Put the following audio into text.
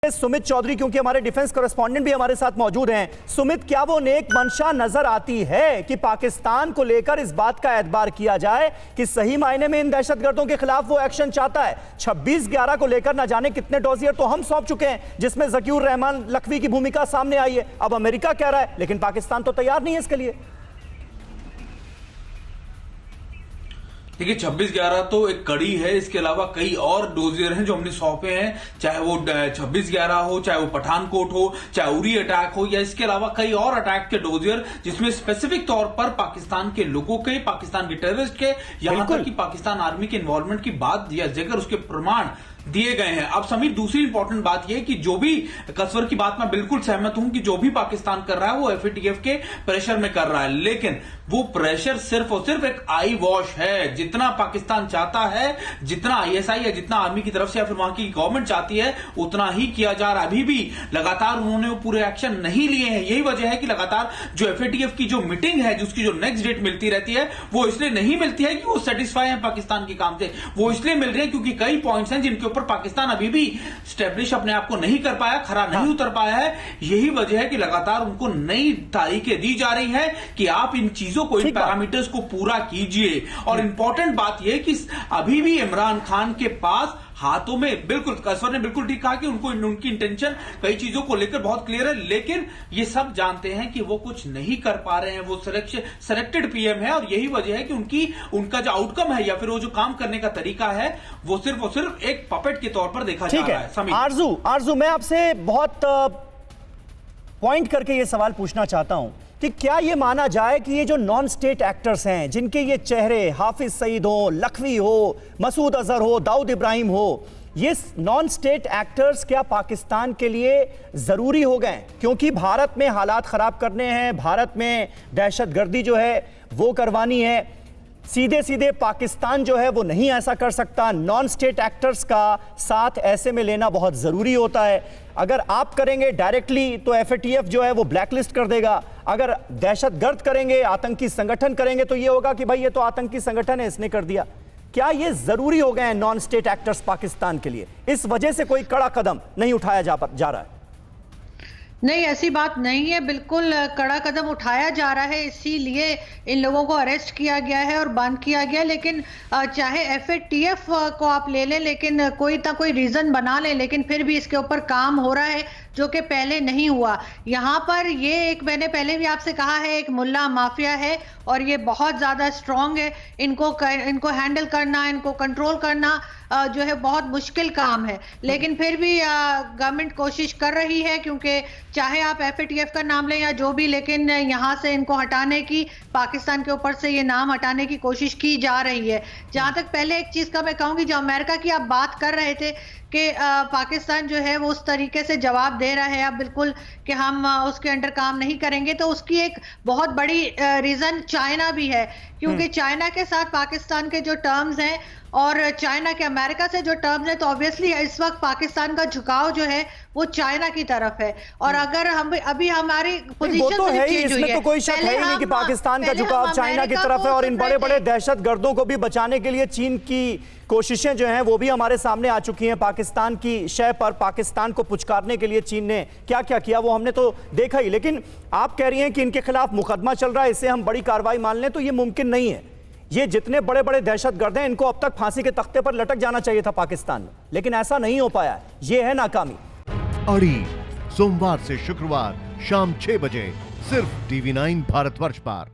सुमित चौधरी, क्योंकि हमारे defence correspondent भी हमारे साथ मौजूद हैं। सुमित, क्या वो नेक मंशा नजर आती है कि पाकिस्तान को लेकर इस बात का एतबार किया जाए कि सही मायने में इन दहशतगर्दों के खिलाफ वो एक्शन चाहता है? 26/11 को लेकर न जाने कितने डोजियर तो हम सौंप चुके हैं, जिसमें ज़कीउर रहमान लखवी की भूमिका सामने आई है। अब अमेरिका कह रहा है, लेकिन पाकिस्तान तो तैयार नहीं है इसके लिए। देखिए 26/11 तो एक कड़ी है, इसके अलावा कई और डोजियर हैं जो हमने सौंपे हैं, चाहे वो 26/11 हो, चाहे वो पठानकोट हो, चाहे उरी अटैक हो, या इसके अलावा कई और अटैक के डोजियर जिसमें स्पेसिफिक तौर पर पाकिस्तान के लोगों के, पाकिस्तान के टेररिस्ट के, यहां तक कि पाकिस्तान आर्मी के इन्वॉल्वमेंट की बात या जिक्र, उसके प्रमाण दिए गए हैं। अब समीर, दूसरी इंपॉर्टेंट बात यह कि जो भी कसवर की बात मैं बिल्कुल सहमत हूं कि जो भी पाकिस्तान कर रहा है वो एफएटीएफ के प्रेशर में कर रहा है, लेकिन वो प्रेशर सिर्फ और सिर्फ एक आई वॉश है। जितना पाकिस्तान चाहता है, जितना आईएसआई या जितना आर्मी की तरफ से या फिर वहां की गवर्नमेंट चाहती है, उतना ही किया जा रहा है। अभी भी लगातार उन्होंने वो पूरे एक्शन नहीं लिए हैं। यही वजह है कि लगातार जो एफएटीएफ की जो मीटिंग है, जिसकी जो नेक्स्ट डेट मिलती रहती है, वो इसलिए नहीं मिलती है कि वो सेटिस्फाई है पाकिस्तान के काम से, वो इसलिए मिल रही है क्योंकि कई पॉइंट्स हैं जिनके ऊपर पाकिस्तान अभी भी स्टैब्लिश अपने आप को नहीं कर पाया, खरा नहीं उतर पाया है। यही वजह है कि लगातार उनको नई तारीखें दी जा रही है कि आप इन चीजों को, इन पैरामीटर्स को पूरा कीजिए। और इंपॉर्टेंट बात यह कि अभी भी इमरान खान के पास हाथों में, बिल्कुल कसवर ने बिल्कुल ठीक कहा कि उनकी इंटेंशन कई चीजों को लेकर बहुत क्लियर है, लेकिन ये सब जानते हैं कि वो कुछ नहीं कर पा रहे हैं। वो सिलेक्टेड पीएम है और यही वजह है कि उनका जो आउटकम है या फिर वो जो काम करने का तरीका है, वो सिर्फ एक पपेट के तौर पर देखा जा रहा है। आरजू, मैं आपसे बहुत पॉइंट करके ये सवाल पूछना चाहता हूं कि क्या ये माना जाए कि ये जो नॉन स्टेट एक्टर्स हैं, जिनके ये चेहरे हाफिज सईद हो, लखवी हो, मसूद अजहर हो, दाऊद इब्राहिम हो, ये नॉन स्टेट एक्टर्स क्या पाकिस्तान के लिए ज़रूरी हो गए? क्योंकि भारत में हालात ख़राब करने हैं, भारत में दहशतगर्दी जो है वो करवानी है, सीधे सीधे पाकिस्तान जो है वो नहीं ऐसा कर सकता। नॉन स्टेट एक्टर्स का साथ ऐसे में लेना बहुत ज़रूरी होता है। अगर आप करेंगे डायरेक्टली तो एफएटीएफ जो है वो ब्लैकलिस्ट कर देगा। अगर दहशतगर्द करेंगे, आतंकी संगठन करेंगे, तो ये होगा कि भाई ये तो आतंकी संगठन है, इसने कर दिया। क्या ये ज़रूरी हो गए हैं नॉन स्टेट एक्टर्स पाकिस्तान के लिए? इस वजह से कोई कड़ा कदम नहीं उठाया जा रहा है? नहीं, ऐसी बात नहीं है। बिल्कुल कड़ा कदम उठाया जा रहा है, इसीलिए इन लोगों को अरेस्ट किया गया है और बंद किया गया। लेकिन चाहे एफएटीएफ को आप ले लें, लेकिन कोई ना कोई रीज़न बना लें, लेकिन फिर भी इसके ऊपर काम हो रहा है जो कि पहले नहीं हुआ। यहाँ पर ये एक, मैंने पहले भी आपसे कहा है, एक मुल्ला माफिया है और ये बहुत ज़्यादा स्ट्रॉन्ग है। इनको हैंडल करना, इनको कंट्रोल करना जो है बहुत मुश्किल काम है। लेकिन फिर भी गवर्नमेंट कोशिश कर रही है, क्योंकि चाहे आप एफएटीएफ का नाम लें या जो भी, लेकिन यहाँ से इनको हटाने की, पाकिस्तान के ऊपर से ये नाम हटाने की कोशिश की जा रही है। जहाँ तक पहले एक चीज़ का मैं कहूँगी, जो अमेरिका की आप बात कर रहे थे कि पाकिस्तान जो है वो उस तरीके से जवाब दे रहा है अब बिल्कुल कि हम उसके अंडर काम नहीं करेंगे, तो उसकी एक बहुत बड़ी रीज़न चाइना भी है। क्योंकि चाइना के साथ पाकिस्तान के जो टर्म्स हैं और चाइना के अमेरिका से जो टर्म्स है, तो ऑब्वियसली इस वक्त पाकिस्तान का झुकाव जो है वो चाइना की तरफ है। और अगर हम अभी हमारी पोजीशन तो है ही, इसमें तो कोई शक है ही नहीं कि पाकिस्तान का झुकाव चाइना की तरफ है। और इन बड़े बड़े दहशतगर्दों को भी बचाने के लिए चीन की कोशिशें जो हैं वो भी हमारे सामने आ चुकी हैं। पाकिस्तान की शय पर, पाकिस्तान को पुचकारने के लिए चीन ने क्या क्या किया वो हमने तो देखा ही। लेकिन आप कह रही हैं कि इनके खिलाफ मुकदमा चल रहा है, इससे हम बड़ी कार्रवाई मान लें, तो ये मुमकिन नहीं है। ये जितने बड़े बड़े दहशतगर्द हैं, इनको अब तक फांसी के तख्ते पर लटक जाना चाहिए था पाकिस्तान में, लेकिन ऐसा नहीं हो पाया। ये है नाकामी। अड़ी सोमवार से शुक्रवार शाम 6 बजे सिर्फ TV9 भारतवर्ष पर।